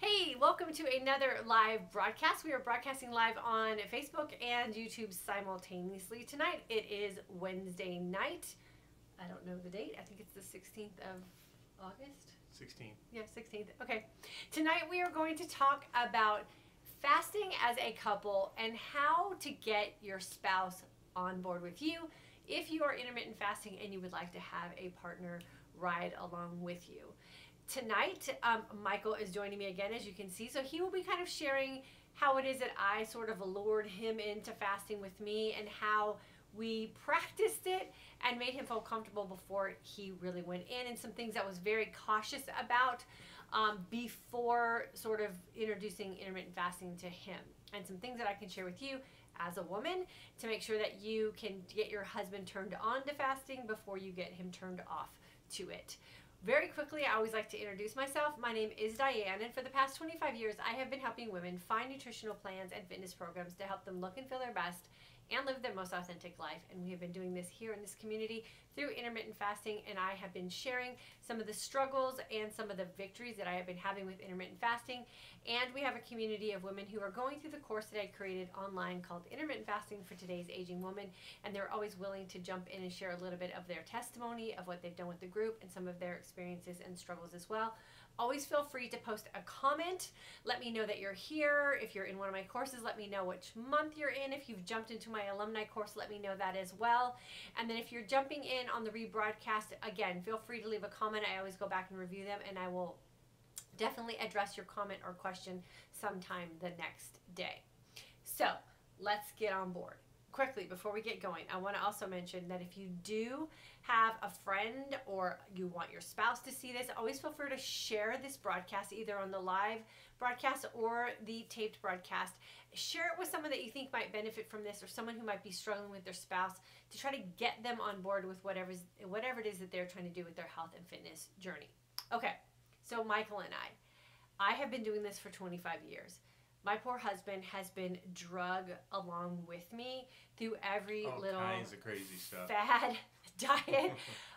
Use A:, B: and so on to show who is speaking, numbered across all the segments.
A: Hey, welcome to another live broadcast. We are broadcasting live on Facebook and YouTube simultaneously. Tonight it is Wednesday night. I don't know the date. I think it's the 16th of August.
B: 16th.
A: Yeah, 16th. Okay. Tonight we are going to talk about fasting as a couple and how to get your spouse on board with you if you are intermittent fasting and you would like to have a partner ride along with you. Tonight, Michael is joining me again, as you can see. So he will be kind of sharing how it is that I sort of lured him into fasting with me and how we practiced it and made him feel comfortable before he really went in, and some things I was very cautious about before sort of introducing intermittent fasting to him, and some things that I can share with you as a woman to make sure that you can get your husband turned on to fasting before you get him turned off to it. Very quickly, I always like to introduce myself. My name is Diane, and for the past 25 years, I have been helping women find nutritional plans and fitness programs to help them look and feel their best and live their most authentic life. And we have been doing this here in this community through intermittent fasting, and I have been sharing some of the struggles and some of the victories that I have been having with intermittent fasting. And we have a community of women who are going through the course that I created online called Intermittent Fasting for Today's Aging Woman, and they're always willing to jump in and share a little bit of their testimony of what they've done with the group and some of their experiences and struggles as well. Always feel free to post a comment. Let me know that you're here. If you're in one of my courses, let me know which month you're in. If you've jumped into my alumni course, let me know that as well. And then if you're jumping in on the rebroadcast, again, feel free to leave a comment. I always go back and review them, and I will definitely address your comment or question sometime the next day. So let's get on board. Quickly, before we get going, I want to also mention that if you do have a friend or you want your spouse to see this, always feel free to share this broadcast either on the live broadcast or the taped broadcast. Share it with someone that you think might benefit from this, or someone who might be struggling with their spouse, to try to get them on board with whatever it is that they're trying to do with their health and fitness journey. Okay, so Michael and I have been doing this for 25 years. My poor husband has been drug along with me through every little
B: kinds of crazy stuff.
A: Fad diet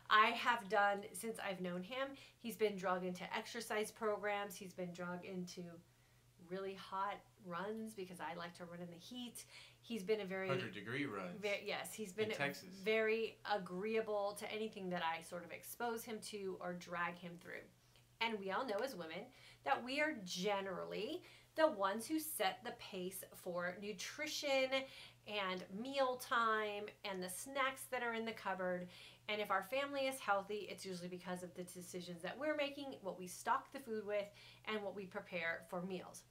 A: I have done since I've known him. He's been drugged into exercise programs. He's been drugged into really hot runs because I like to run in the heat. He's been a very
B: 100-degree runs.
A: Yes, he's been
B: in Texas.
A: Very agreeable to anything that I sort of expose him to or drag him through. And we all know as women that we are generally the ones who set the pace for nutrition and mealtime and the snacks that are in the cupboard. And if our family is healthy, it's usually because of the decisions that we're making, what we stock the food with, and what we prepare for meals.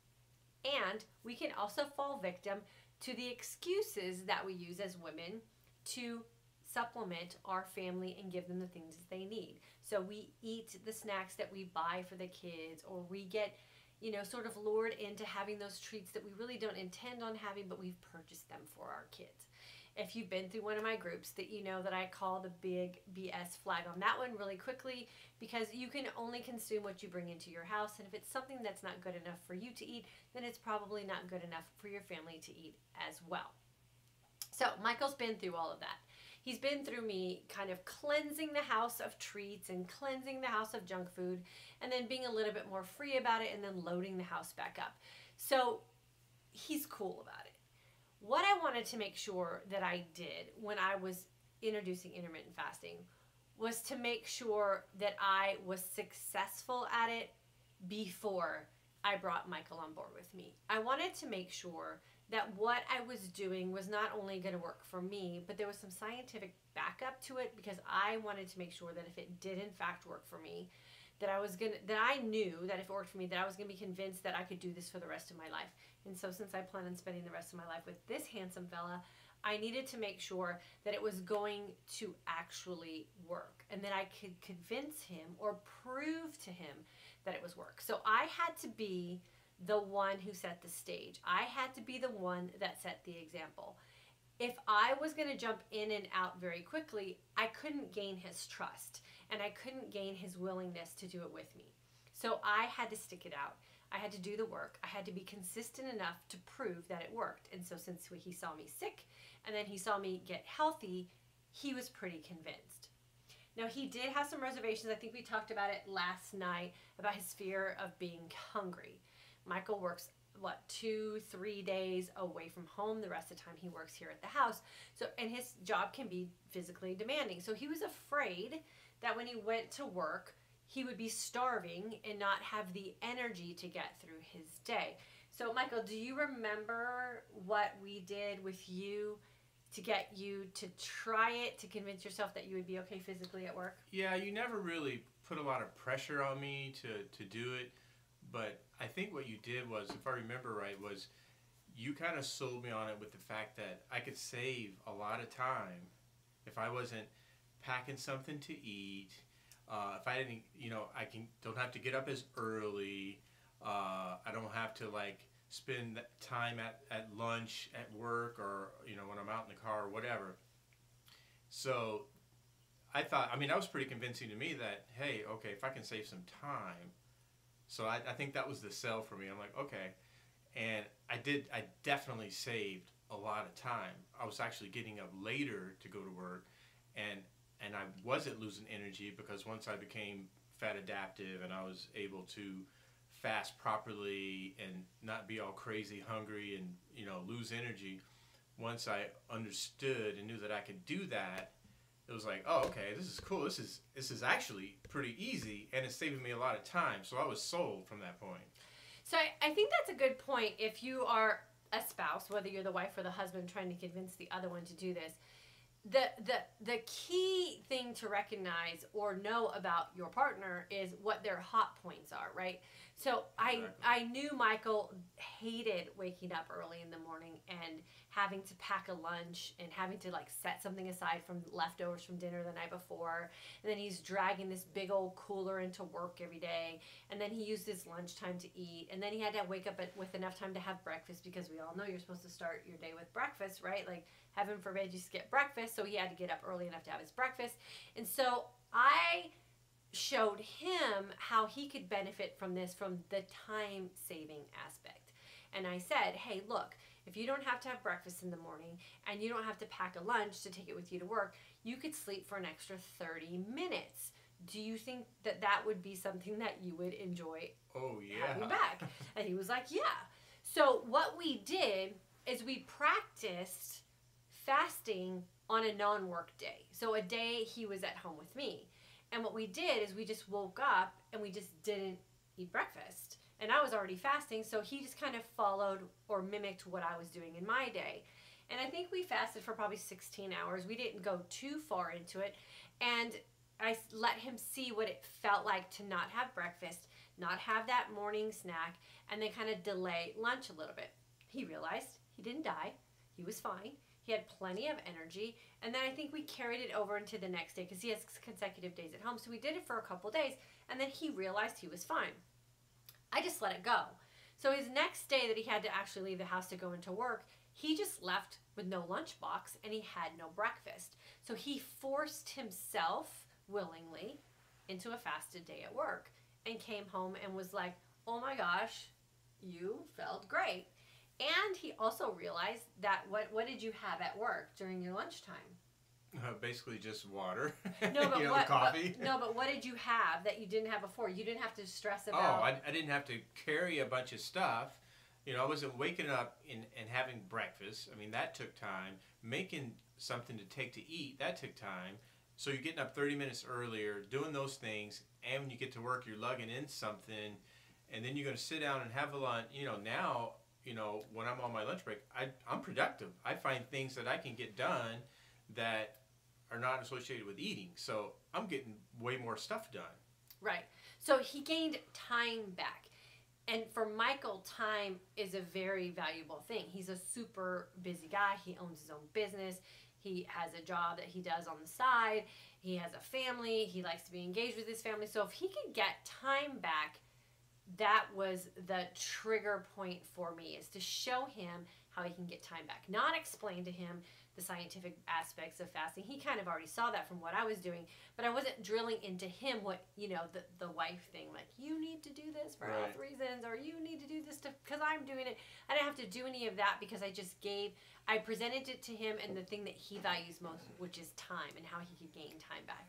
A: And we can also fall victim to the excuses that we use as women to supplement our family and give them the things that they need. So we eat the snacks that we buy for the kids, or we get, sort of lured into having those treats that we really don't intend on having, but we've purchased them for our kids. If you've been through one of my groups, that you know that I call the big BS flag on that one really quickly, because you can only consume what you bring into your house, and if it's something that's not good enough for you to eat, then it's probably not good enough for your family to eat as well. So Michael's been through all of that. He's been through me kind of cleansing the house of treats and cleansing the house of junk food, and then being a little bit more free about it, and then loading the house back up. So he's cool about it. What I wanted to make sure that I did when I was introducing intermittent fasting was to make sure that I was successful at it before I brought Michael on board with me. I wanted to make sure that what I was doing was not only going to work for me, but there was some scientific backup to it, because I wanted to make sure that if it did in fact work for me, that I knew that if it worked for me, that I was going to be convinced that I could do this for the rest of my life. And so since I plan on spending the rest of my life with this handsome fella, I needed to make sure that it was going to actually work, and that I could convince him or prove to him that it was work. So I had to be the one who set the stage. I had to be the one that set the example. If I was going to jump in and out very quickly, I couldn't gain his trust, and I couldn't gain his willingness to do it with me. So I had to stick it out. I had to do the work. I had to be consistent enough to prove that it worked. And so since he saw me sick and then he saw me get healthy, he was pretty convinced. Now, he did have some reservations. I think we talked about it last night, about his fear of being hungry. Michael works, 2-3 days away from home. The rest of the time he works here at the house. So, and his job can be physically demanding. So he was afraid that when he went to work, he would be starving and not have the energy to get through his day. So, Michael, do you remember what we did with you to get you to try it, to convince yourself that you would be okay physically at work?
B: Yeah, you never really put a lot of pressure on me to do it. But I think what you did was, if I remember right, was you kind of sold me on it with the fact that I could save a lot of time if I wasn't packing something to eat. If I didn't, don't have to get up as early. I don't have to spend time at lunch at work, or when I'm out in the car or whatever. So I thought, that was pretty convincing to me that, hey, okay, if I can save some time. So I think that was the sell for me. I'm like, okay. And I definitely saved a lot of time. I was actually getting up later to go to work, and I wasn't losing energy, because once I became fat adaptive and I was able to fast properly and not be all crazy hungry and lose energy, once I understood and knew that I could do that, it was like, oh, okay, this is cool. This is actually pretty easy, and it's saving me a lot of time. So I was sold from that point.
A: So I think that's a good point. If you are a spouse, whether you're the wife or the husband, trying to convince the other one to do this, the key thing to recognize or know about your partner is what their hot points are, right? So
B: Exactly.
A: I knew Michael hated waking up early in the morning and having to pack a lunch and having to set something aside from leftovers from dinner the night before. And then he's dragging this big old cooler into work every day. And then he used his lunchtime to eat. And then he had to wake up with enough time to have breakfast, because we all know you're supposed to start your day with breakfast, right? Heaven forbid you skip breakfast. So he had to get up early enough to have his breakfast. And so I showed him how he could benefit from this, from the time saving aspect. And I said, hey, look, if you don't have to have breakfast in the morning and you don't have to pack a lunch to take it with you to work, you could sleep for an extra 30 minutes. Do you think that that would be something that you would enjoy having back? And he was like, yeah. So what we did is we practiced fasting on a non-work day. So a day he was at home with me. And what we did is we just woke up and we just didn't eat breakfast. And I was already fasting, so he just kind of followed or mimicked what I was doing in my day. And I think we fasted for probably 16 hours. We didn't go too far into it. And I let him see what it felt like to not have breakfast, not have that morning snack, and then kind of delay lunch a little bit. He realized he didn't die. He was fine. He had plenty of energy. And then I think we carried it over into the next day, because he has consecutive days at home. So we did it for a couple days, and then he realized he was fine. I just let it go. So his next day that he had to actually leave the house to go into work, he just left with no lunchbox and he had no breakfast. So he forced himself willingly into a fasted day at work and came home and was like, oh my gosh, you felt great. And he also realized that what did you have at work during your lunchtime?
B: Basically just water.
A: No, but
B: coffee.
A: But what did you have that you didn't have before? You didn't have to stress about.
B: Oh, I didn't have to carry a bunch of stuff. I wasn't waking up and having breakfast. That took time. Making something to take to eat, that took time. So you're getting up 30 minutes earlier, doing those things, and when you get to work, you're lugging in something, and then you're going to sit down and have a lunch. Now, when I'm on my lunch break, I'm productive. I find things that I can get done that are not associated with eating. So I'm getting way more stuff done.
A: Right. So he gained time back. And for Michael, time is a very valuable thing. He's a super busy guy. He owns his own business. He has a job that he does on the side. He has a family. He likes to be engaged with his family. So if he could get time back, that was the trigger point for me, is to show him how he can get time back. Not explain to him the scientific aspects of fasting. He kind of already saw that from what I was doing, but I wasn't drilling into him what, the wife thing, like, you need to do this for health reasons, or you need to do this because I'm doing it. I didn't have to do any of that, because I presented it to him and the thing that he values most, which is time, and how he could gain time back.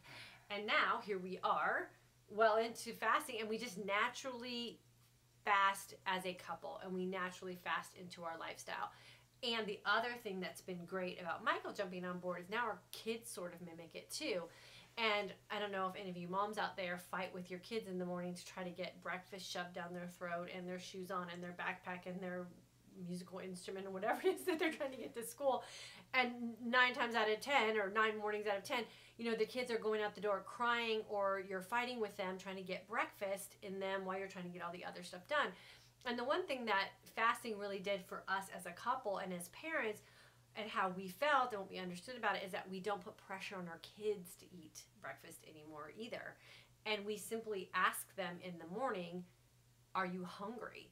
A: And now here we are, well into fasting, and we just naturally fast as a couple, and we naturally fast into our lifestyle. And the other thing that's been great about Michael jumping on board is now our kids sort of mimic it too. And I don't know if any of you moms out there fight with your kids in the morning to try to get breakfast shoved down their throat and their shoes on and their backpack and their musical instrument or whatever it is that they're trying to get to school. And 9 times out of 10, or 9 mornings out of 10, the kids are going out the door crying, or you're fighting with them trying to get breakfast in them while you're trying to get all the other stuff done. And the one thing that fasting really did for us as a couple and as parents, and how we felt and what we understood about it, is that we don't put pressure on our kids to eat breakfast anymore either. And we simply ask them in the morning, are you hungry?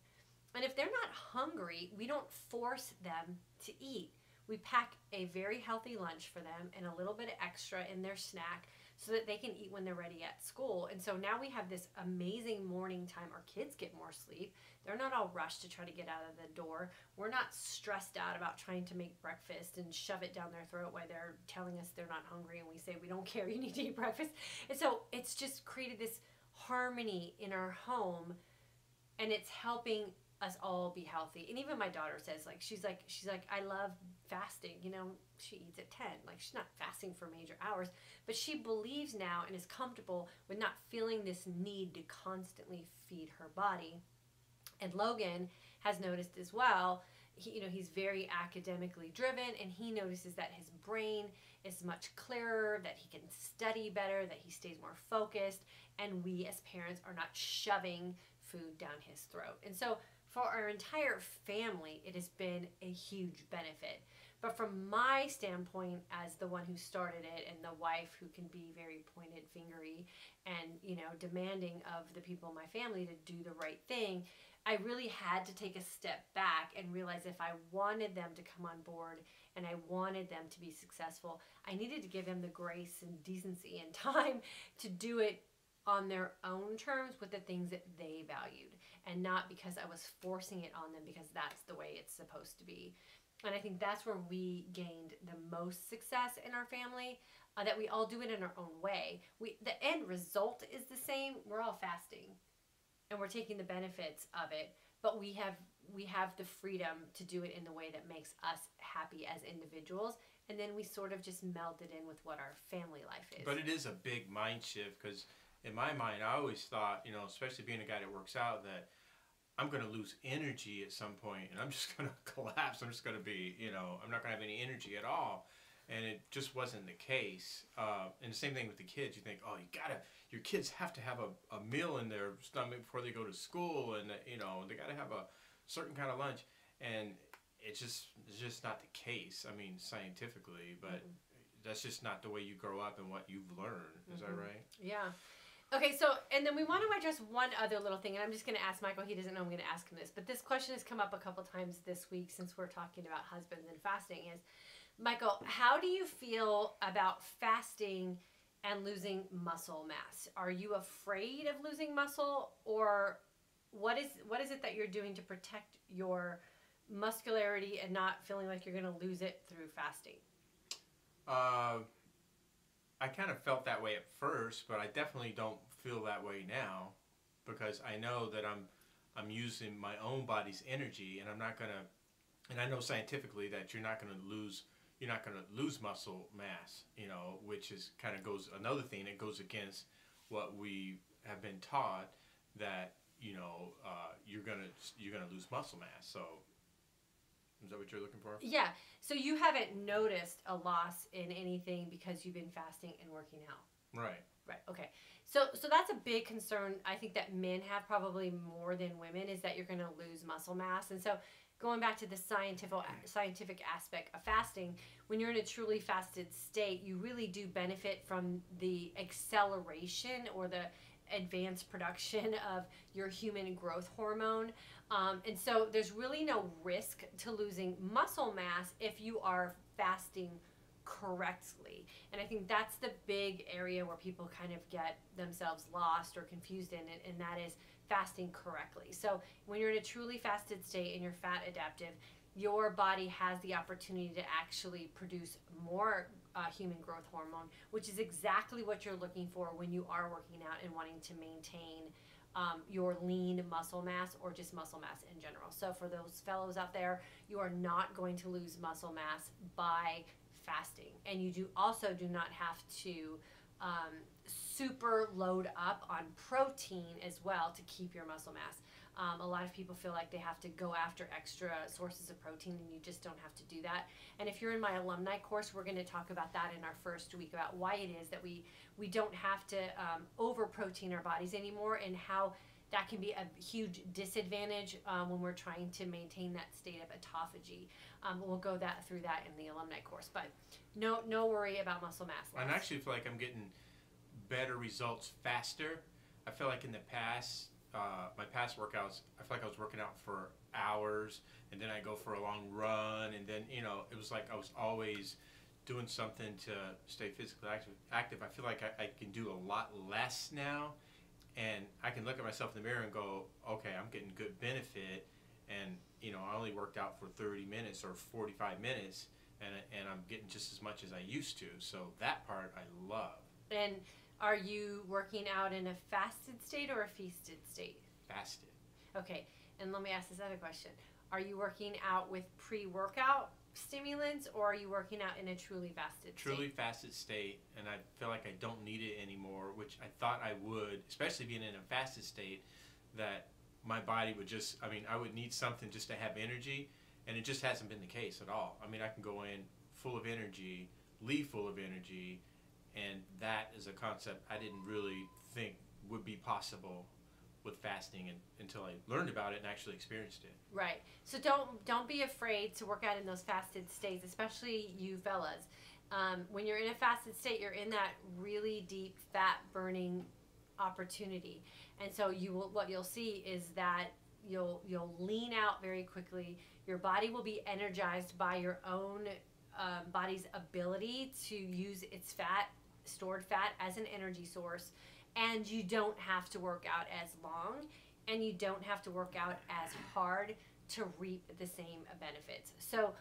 A: And if they're not hungry, we don't force them to eat. We pack a very healthy lunch for them and a little bit of extra in their snack so that they can eat when they're ready at school. And so now we have this amazing morning time. Our kids get more sleep. They're not all rushed to try to get out of the door. We're not stressed out about trying to make breakfast and shove it down their throat while they're telling us they're not hungry, and we say, we don't care, you need to eat breakfast. And so it's just created this harmony in our home, and it's helping us all be healthy. And even my daughter says, she's like, I love fasting. She eats at 10. She's not fasting for major hours, but she believes now and is comfortable with not feeling this need to constantly feed her body. And Logan has noticed as well, he's very academically driven, and he notices that his brain is much clearer, that he can study better, that he stays more focused, and we as parents are not shoving food down his throat. And so for our entire family, it has been a huge benefit. But from my standpoint, as the one who started it and the wife who can be very pointed fingery and, demanding of the people in my family to do the right thing, I really had to take a step back and realize if I wanted them to come on board and I wanted them to be successful, I needed to give them the grace and decency and time to do it on their own terms with the things that they valued, and not because I was forcing it on them because that's the way it's supposed to be. And I think that's where we gained the most success in our family, that we all do it in our own way. The end result is the same. We're all fasting and we're taking the benefits of it, but we have the freedom to do it in the way that makes us happy as individuals, and then we sort of just meld it in with what our family life is.
B: But it is a big mind shift, because in my mind, I always thought, especially being a guy that works out, that I'm going to lose energy at some point and I'm just going to collapse. I'm just going to be, I'm not going to have any energy at all. And it just wasn't the case. And the same thing with the kids. You think, your kids have to have a meal in their stomach before they go to school, and they got to have a certain kind of lunch. And it's just not the case. I mean, scientifically, but that's just not the way you grow up and what you've learned. Is that right?
A: Yeah. Okay, so, and then we want to address one other little thing, and I'm just going to ask Michael. He doesn't know I'm going to ask him this, but this question has come up a couple times this week since we're talking about husbands and fasting is, Michael, how do you feel about fasting and losing muscle mass? Are you afraid of losing muscle, or what is it that you're doing to protect your muscularity and not feeling like you're going to lose it through fasting?
B: I kind of felt that way at first, but I definitely don't feel that way now, because I know that I'm using my own body's energy, and I'm not gonna. And I know scientifically that you're not gonna lose muscle mass, which is kind of goes another thing that goes against what we have been taught, that you're gonna lose muscle mass. So is that what you're looking for?
A: Yeah. So you haven't noticed a loss in anything because you've been fasting and working out.
B: Right.
A: Right. Okay. So that's a big concern. I think that men have probably more than women, is that you're going to lose muscle mass. And so going back to the scientific aspect of fasting, when you're in a truly fasted state, you really do benefit from the acceleration or the advanced production of your human growth hormone. And so there's really no risk to losing muscle mass if you are fasting correctly. And I think that's the big area where people kind of get themselves lost or confused in it, and that is fasting correctly. So when you're in a truly fasted state and you're fat adaptive, your body has the opportunity to actually produce more human growth hormone, which is exactly what you're looking for when you are working out and wanting to maintain your lean muscle mass or just muscle mass in general. So for those fellows out there, you are not going to lose muscle mass by fasting. And you do not have to super load up on protein as well to keep your muscle mass. A lot of people feel like they have to go after extra sources of protein, and you just don't have to do that. And if you're in my alumni course, we're going to talk about that in our first week, about why it is that we don't have to over protein our bodies anymore, and how that can be a huge disadvantage when we're trying to maintain that state of autophagy. We'll go through that in the alumni course, but no worry about muscle mass loss.
B: I actually feel like I'm getting better results faster. I feel like in the past, my past workouts, I feel like I was working out for hours, and then I go for a long run, and then, you know, it was like I was always doing something to stay physically active. I feel like I can do a lot less now, and I can look at myself in the mirror and go, okay, I'm getting good benefit, and, you know, I only worked out for 30 minutes or 45 minutes, and I'm getting just as much as I used to. So that part I love.
A: And are you working out in a fasted state or a feasted state?
B: Fasted.
A: Okay, and let me ask this other question. Are you working out with pre-workout stimulants, or are you working out in a truly fasted state?
B: Truly fasted state, and I feel like I don't need it anymore, which I thought I would, especially being in a fasted state, that my body would just, I mean, I would need something just to have energy, and it just hasn't been the case at all. I mean, I can go in full of energy, leave full of energy, and that is a concept I didn't really think would be possible with fasting until I learned about it and actually experienced it.
A: Right. So don't be afraid to work out in those fasted states, especially you fellas. When you're in a fasted state, you're in that really deep fat burning opportunity, and so what you'll see is that you'll lean out very quickly. Your body will be energized by your own body's ability to use its stored fat as an energy source, and you don't have to work out as long, and you don't have to work out as hard to reap the same benefits. So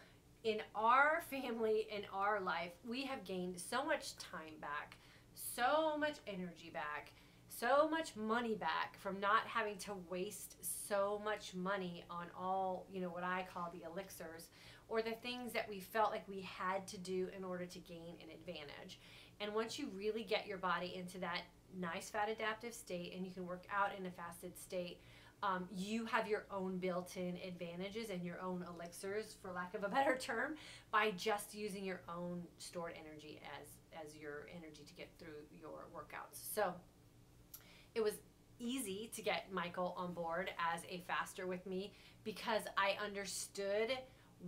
A: in our family, in our life, we have gained so much time back, so much energy back, so much money back from not having to waste so much money on all, you know, what I call the elixirs, or the things that we felt like we had to do in order to gain an advantage. And once you really get your body into that nice fat adaptive state, and you can work out in a fasted state, you have your own built-in advantages and your own elixirs, for lack of a better term, by just using your own stored energy as your energy to get through your workouts. So it was easy to get Michael on board as a faster with me, because I understood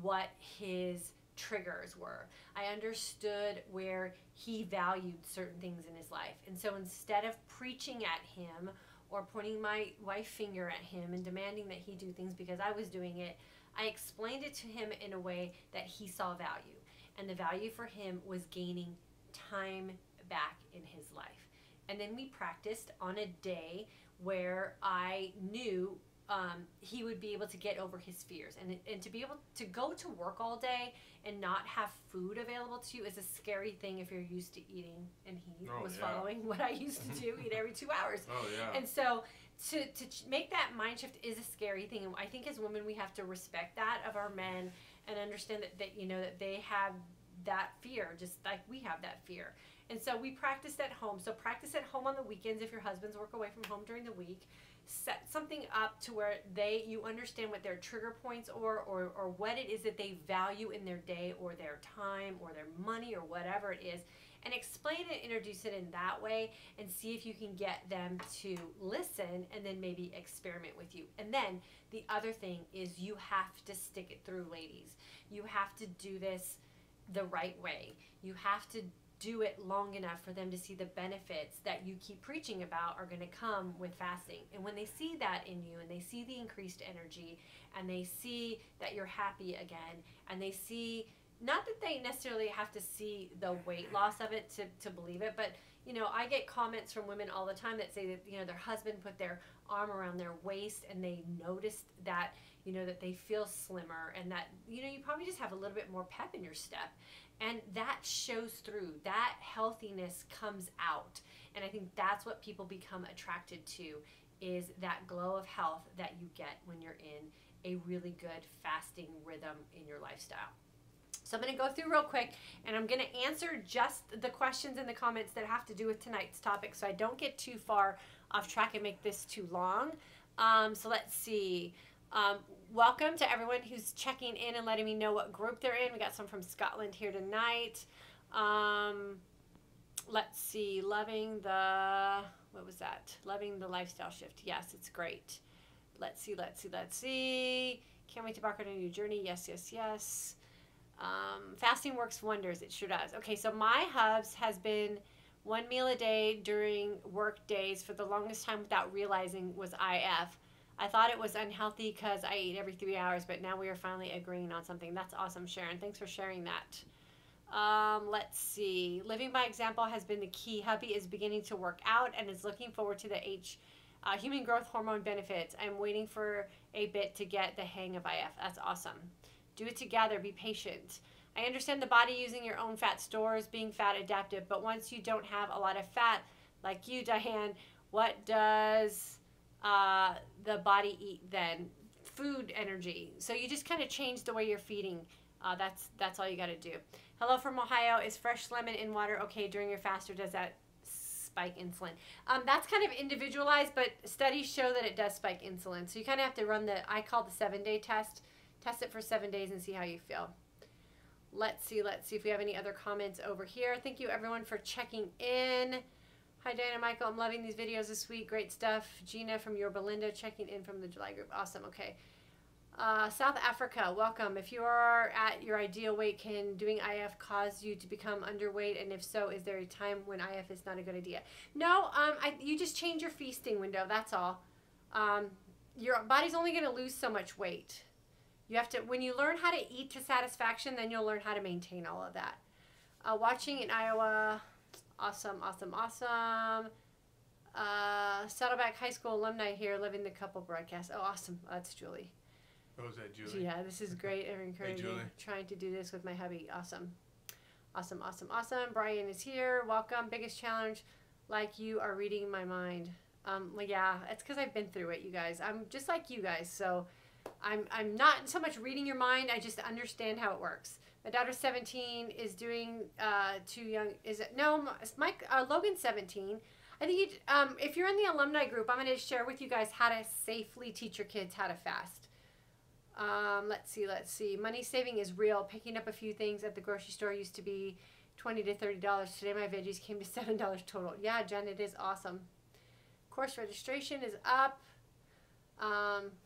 A: what his triggers were. I understood where he valued certain things in his life. And so instead of preaching at him or pointing my finger at him and demanding that he do things because I was doing it, I explained it to him in a way that he saw value. And the value for him was gaining time back in his life. And then we practiced on a day where I knew he would be able to get over his fears. And to be able to go to work all day and not have food available to you is a scary thing if you're used to eating. And he was following what I used to do, eat every 2 hours.
B: Oh, yeah.
A: And so to make that mind shift is a scary thing. And I think as women, we have to respect that of our men and understand that you know, that they have that fear, just like we have that fear. And so we practiced at home. So practice at home on the weekends if your husbands work away from home during the week. Set something up to where you understand what their trigger points are, or what it is that they value in their day or their time or their money or whatever it is, and explain it, introduce it in that way, and see if you can get them to listen and then maybe experiment with you. And then the other thing is you have to stick it through, ladies. You have to do this the right way. You have to do it long enough for them to see the benefits that you keep preaching about are going to come with fasting. And when they see that in you, and they see the increased energy, and they see that you're happy again, and they see, not that they necessarily have to see the weight loss of it to believe it, but you know, I get comments from women all the time that say that, you know, their husband put their arm around their waist and they noticed that, you know, that they feel slimmer, and that, you know, you probably just have a little bit more pep in your step. And that shows through. That healthiness comes out. And I think that's what people become attracted to, is that glow of health that you get when you're in a really good fasting rhythm in your lifestyle. So I'm going to go through real quick, and I'm going to answer just the questions in the comments that have to do with tonight's topic, so I don't get too far off track and make this too long. So let's see. Welcome to everyone who's checking in and letting me know what group they're in. We got some from Scotland here tonight. Let's see. Loving the lifestyle shift. Yes, it's great. Let's see. Can't wait to embark on a new journey. Yes. Fasting works wonders. It sure does. Okay, so my hubs has been 1 meal a day during work days for the longest time without realizing was IF. I thought it was unhealthy because I ate every 3 hours, but now we are finally agreeing on something. That's awesome, Sharon. Thanks for sharing that. Let's see. Living by example has been the key. Hubby is beginning to work out and is looking forward to the human growth hormone benefits. I'm waiting for a bit to get the hang of IF. That's awesome. Do it together. Be patient. I understand the body using your own fat stores, being fat adaptive, but once you don't have a lot of fat, like you, Diane, what does the body eat then? Food energy. So you just kind of change the way you're feeding. That's all you got to do. Hello from Ohio. Is fresh lemon in water okay during your fast, or does that spike insulin? That's kind of individualized, but studies show that it does spike insulin. So you kind of have to run I call the 7-day test. Test it for 7 days and see how you feel. Let's see if we have any other comments over here. Thank you everyone for checking in. Hi Diana, Michael, I'm loving these videos this week. Great stuff. Gina from Your Belinda checking in from the July group. Awesome. Okay. South Africa, welcome. If you are at your ideal weight, can doing IF cause you to become underweight? And if so, is there a time when IF is not a good idea? No, you just change your feasting window. That's all. Your body's only going to lose so much weight. You have to, when you learn how to eat to satisfaction, then you'll learn how to maintain all of that. Watching in Iowa, awesome. Saddleback High School alumni here, living the couple broadcast. Oh, awesome. That's Julie.
B: Oh, is that Julie?
A: Yeah, this is great and encouraging.
B: Hey, Julie.
A: Trying to do this with my hubby. Awesome. Brian is here. Welcome. Biggest challenge, like you are reading my mind. Yeah, it's because I've been through it, you guys. I'm just like you guys, so I'm not so much reading your mind. I just understand how it works. My daughter's 17, is doing too young. Is it? No, Logan's 17. I think if you're in the alumni group, I'm going to share with you guys how to safely teach your kids how to fast. Let's see. Money saving is real. Picking up a few things at the grocery store used to be $20 to $30. Today my veggies came to $7 total. Yeah, Jen, it is awesome. Course registration is up.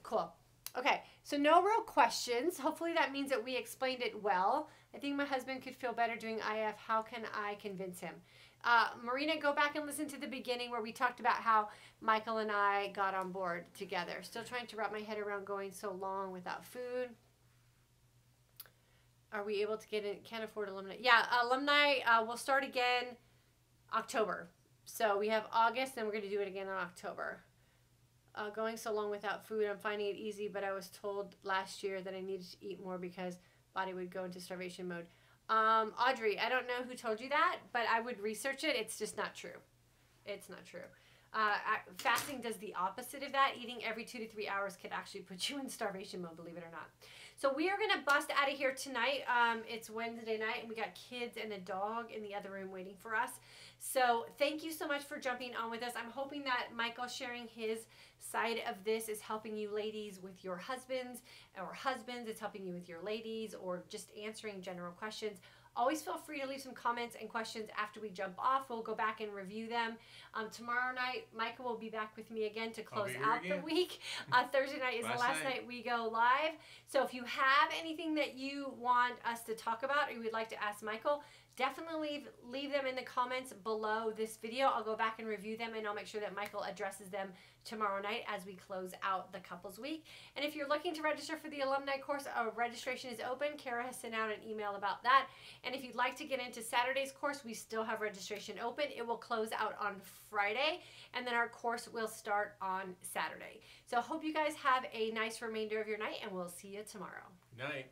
A: Cool. Okay, so no real questions. Hopefully that means that we explained it well. I think my husband could feel better doing IF. How can I convince him? Marina, go back and listen to the beginning where we talked about how Michael and I got on board together. Still trying to wrap my head around going so long without food. Are we able to get in? Can't afford alumni. Yeah, alumni will start again October. So we have August, and we're going to do it again in October. Going so long without food, I'm finding it easy, but I was told last year that I needed to eat more because body would go into starvation mode. Audrey, I don't know who told you that, but I would research it. It's just not true. It's not true. Fasting does the opposite of that. Eating every 2 to 3 hours could actually put you in starvation mode, believe it or not. So we are going to bust out of here tonight. It's Wednesday night, and we got kids and a dog in the other room waiting for us. So thank you so much for jumping on with us. I'm hoping that Michael sharing his side of this is helping you ladies with your husbands, or husbands, it's helping you with your ladies, or just answering general questions. Always feel free to leave some comments and questions after we jump off. We'll go back and review them. Tomorrow night, Michael will be back with me again to close out the week. Thursday night is the last night we go live. So if you have anything that you want us to talk about or you would like to ask Michael, definitely leave them in the comments below this video. I'll go back and review them, and I'll make sure that Michael addresses them tomorrow night as we close out the couples week. And if you're looking to register for the alumni course, registration is open. Kara has sent out an email about that. And if you'd like to get into Saturday's course, we still have registration open. It will close out on Friday, and then our course will start on Saturday. So I hope you guys have a nice remainder of your night, and we'll see you tomorrow.
B: Good night.